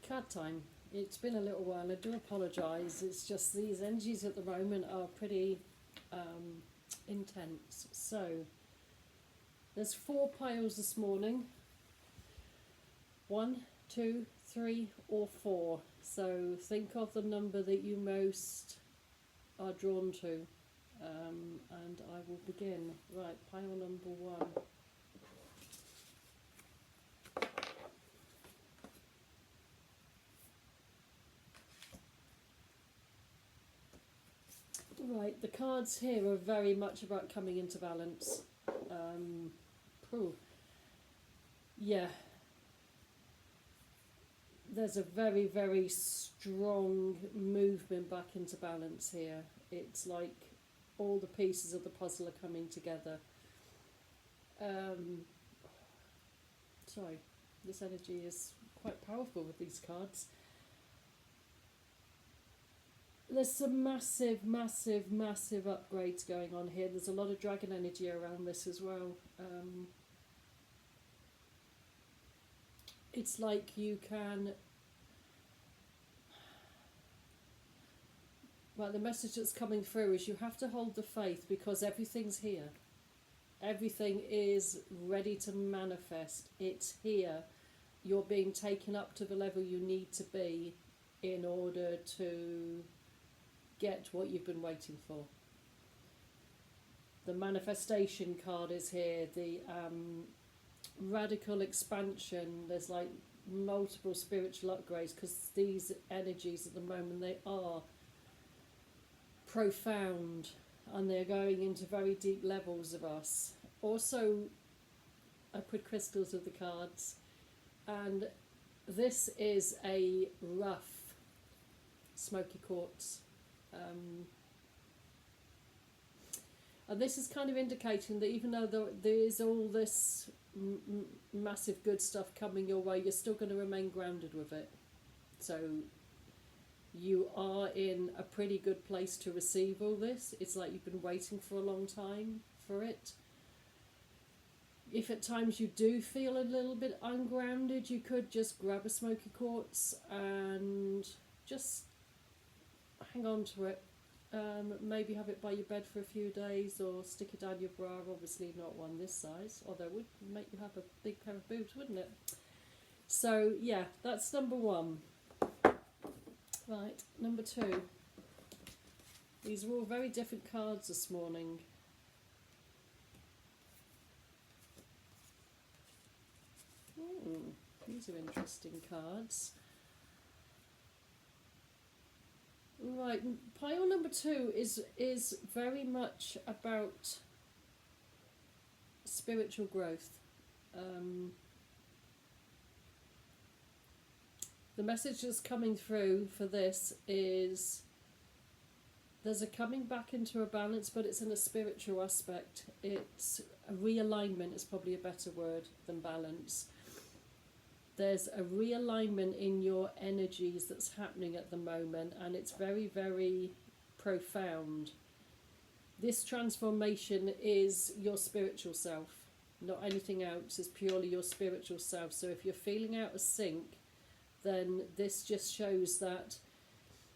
Card time. It's been a little while. I do apologise. It's just these energies at the moment are pretty intense. So there's 4 piles this morning. 1, 2, 3, or 4. So think of the number that you most are drawn to, and I will begin. Right, pile number 1. Right, the cards here are very much about coming into balance. Yeah, there's a very, very strong movement back into balance here. It's like all the pieces of the puzzle are coming together. Sorry, this energy is quite powerful with these cards. There's some massive, massive, massive upgrades going on here. There's a lot of dragon energy around this as well. It's like you can... Well, the message that's coming through is you have to hold the faith because everything's here. Everything is ready to manifest. It's here. You're being taken up to the level you need to be in order to get what you've been waiting for. The manifestation card is here. The radical expansion. There's like multiple spiritual upgrades because these energies at the moment, they are profound and they're going into very deep levels of us. Also, I put crystals of the cards, and this is a rough smoky quartz. And this is kind of indicating that even though there is all this massive good stuff coming your way, you're still going to remain grounded with it. So you are in a pretty good place to receive all this. It's like you've been waiting for a long time for it. If at times you do feel a little bit ungrounded, you could just grab a smoky quartz and just hang on to it. Maybe have it by your bed for a few days or stick it down your bra. Obviously not one this size, although it would make you have a big pair of boobs, wouldn't it? So yeah, that's number 1. Right, number 2. These are all very different cards this morning. These are interesting cards. Right, pile number 2 is very much about spiritual growth. The message that's coming through for this is there's a coming back into a balance, but it's in a spiritual aspect. It's a realignment is probably a better word than balance. There's a realignment in your energies that's happening at the moment, and it's very, very profound. This transformation is your spiritual self, not anything else. It's purely your spiritual self. So if you're feeling out of sync, then this just shows that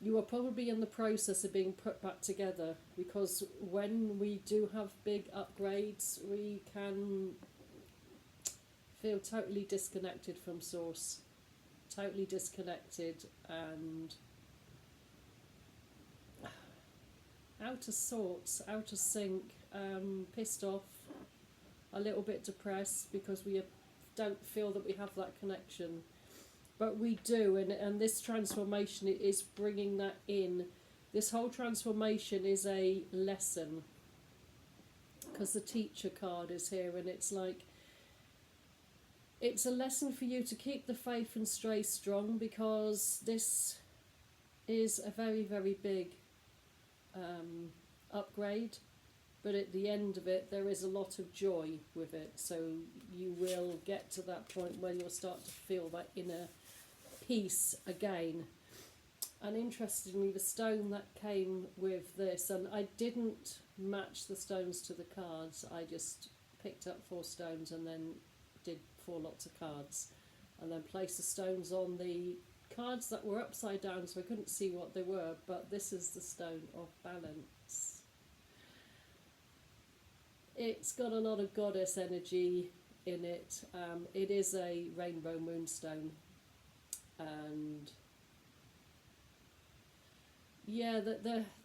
you are probably in the process of being put back together, because when we do have big upgrades, we can feel totally disconnected from source, totally disconnected and out of sorts, out of sync, pissed off, a little bit depressed because we don't feel that we have that connection. But we do, and this transformation is bringing that in. This whole transformation is a lesson, because the teacher card is here, and it's like, it's a lesson for you to keep the faith and stay strong, because this is a very, very big upgrade. But at the end of it, there is a lot of joy with it. So you will get to that point when you'll start to feel that inner peace again. And interestingly, the stone that came with this, and I didn't match the stones to the cards, I just picked up 4 stones and then did 4 lots of cards, and then placed the stones on the cards that were upside down, so I couldn't see what they were, but this is the Stone of Balance. It's got a lot of goddess energy in it. It is a rainbow moonstone, and yeah,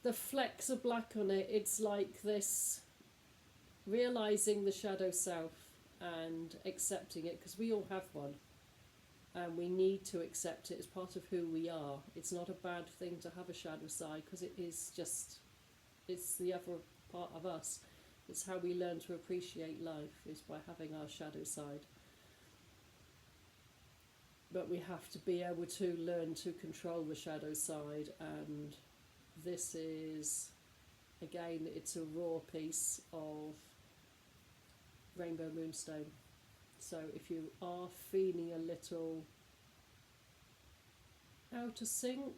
the flecks of black on it, it's like this realizing the shadow self and accepting it, because we all have one and we need to accept it as part of who we are. It's not a bad thing to have a shadow side, because it is just, it's the other part of us. It's how we learn to appreciate life, is by having our shadow side. But we have to be able to learn to control the shadow side, and this is, again, it's a raw piece of Rainbow Moonstone. So if you are feeling a little out of sync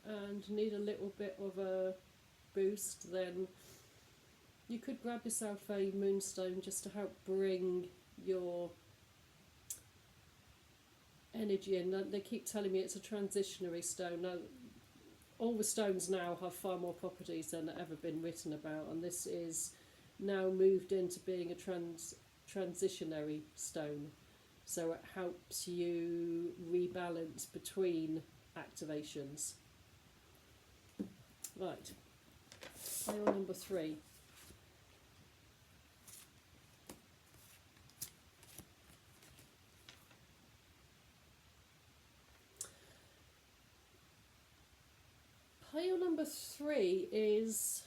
and need a little bit of a boost, then you could grab yourself a moonstone just to help bring your energy in. They keep telling me it's a transitionary stone. Now, all the stones now have far more properties than have ever been written about, and this is now moved into being a transitionary stone. So it helps you rebalance between activations. Right, pile number 3. Pile number 3 is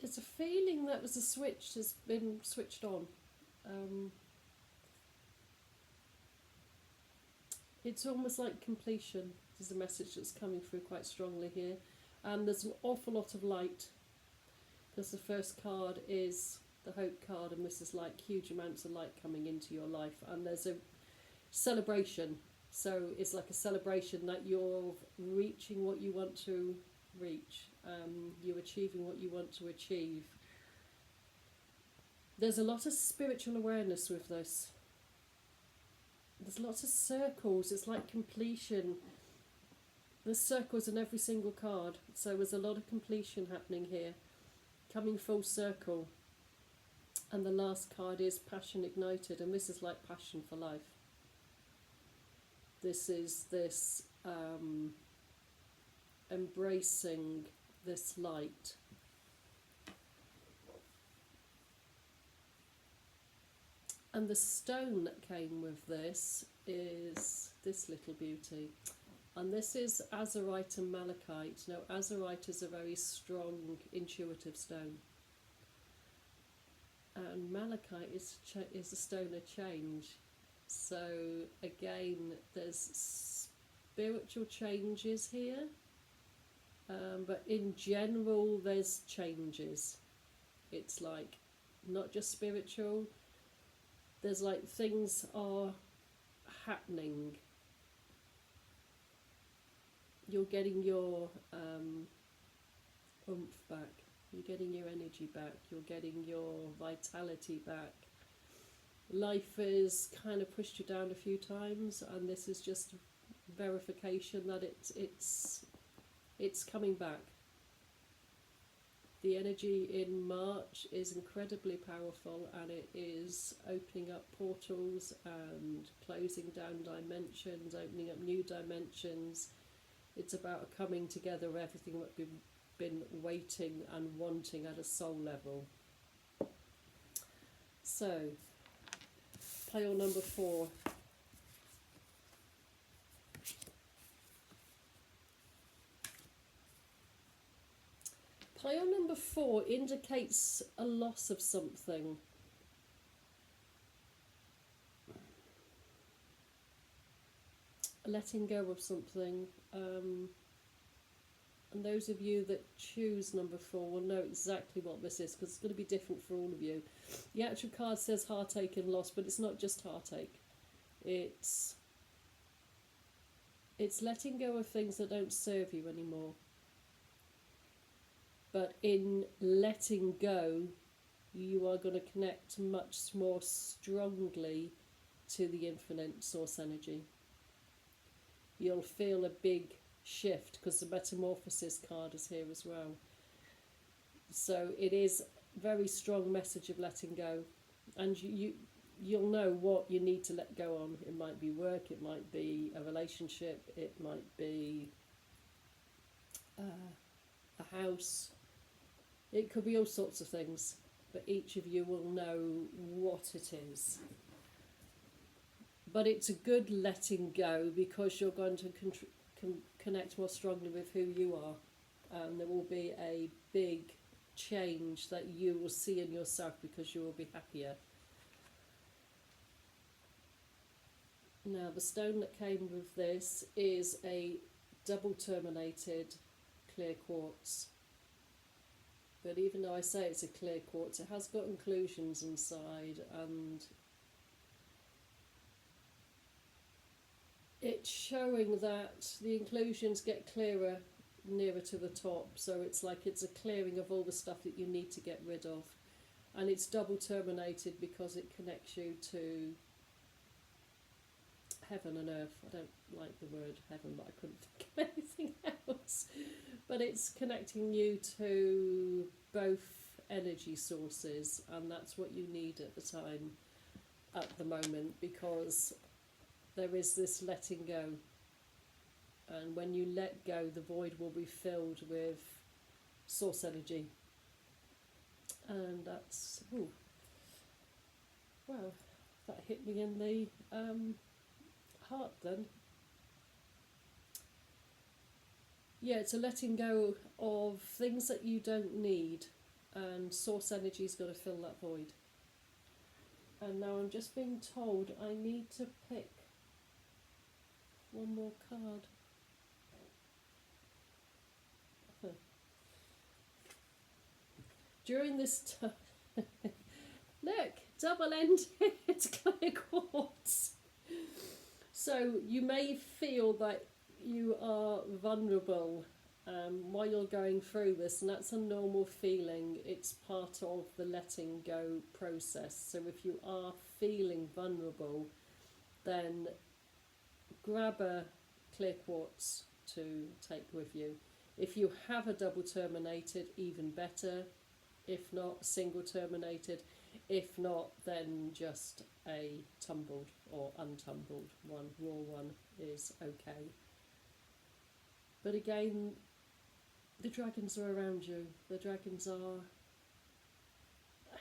it's a feeling that the switch has been switched on. It's almost like completion. There's a message that's coming through quite strongly here, and there's an awful lot of light, because the first card is the Hope card, and this is like huge amounts of light coming into your life, and there's a celebration. So it's like a celebration that you're reaching what you want to reach, you're achieving what you want to achieve. There's a lot of spiritual awareness with this. There's lots of circles. It's like completion. There's circles in every single card, so there's a lot of completion happening here, coming full circle. And the last card is Passion Ignited, and this is like passion for life. This is this embracing this light. And the stone that came with this is this little beauty. And this is Azurite and Malachite. Now, Azurite is a very strong, intuitive stone. And Malachite is a stone of change. So, again, there's spiritual changes here. But in general, there's changes. It's like not just spiritual. There's like things are happening. You're getting your oomph back. You're getting your energy back. You're getting your vitality back. Life has kind of pushed you down a few times, and this is just verification that it's coming back. The energy in March is incredibly powerful, and it is opening up portals and closing down dimensions, opening up new dimensions. It's about a coming together of everything that we've been waiting and wanting at a soul level. So, pile number 4. Pile number 4 indicates a loss of something. Letting go of something. And those of you that choose number 4 will know exactly what this is, because it's going to be different for all of you. The actual card says heartache and loss, but it's not just heartache. It's letting go of things that don't serve you anymore. But in letting go, you are going to connect much more strongly to the infinite source energy. You'll feel a big shift because the metamorphosis card is here as well. So it is a very strong message of letting go, and you'll know what you need to let go on. It might be work, it might be a relationship, it might be a house. It could be all sorts of things, but each of you will know what it is. But it's a good letting go because you're going to connect more strongly with who you are, and there will be a big change that you will see in yourself because you will be happier. Now, the stone that came with this is a double terminated clear quartz. But even though I say it's a clear quartz, it has got inclusions inside, and it's showing that the inclusions get clearer nearer to the top, so it's like it's a clearing of all the stuff that you need to get rid of. And it's double terminated because it connects you to heaven and earth. I don't like the word heaven, but I couldn't think of anything else. But it's connecting you to both energy sources, and that's what you need at the time, at the moment, because there is this letting go. And when you let go, the void will be filled with source energy. And that's, well, that hit me in the heart then. Yeah, it's a letting go of things that you don't need, and source energy's got to fill that void. And now I'm just being told I need to pick one more card. During this time, look, double-ended clear quartz. So you may feel that you are vulnerable while you're going through this, and that's a normal feeling. It's part of the letting go process. So if you are feeling vulnerable, then grab a clear quartz to take with you. If you have a double terminated, even better. If not, single terminated. If not, then just a tumbled or untumbled one, raw one is okay. But again, the dragons are around you. The dragons are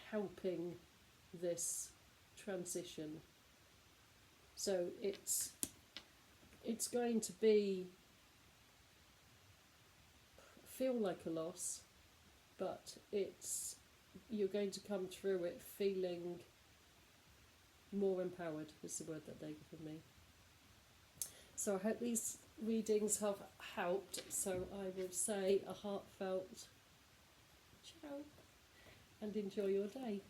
helping this transition. So it's going to feel like a loss, but you're going to come through it feeling more empowered, is the word that they give me. So I hope these readings have helped. So I will say a heartfelt ciao and enjoy your day.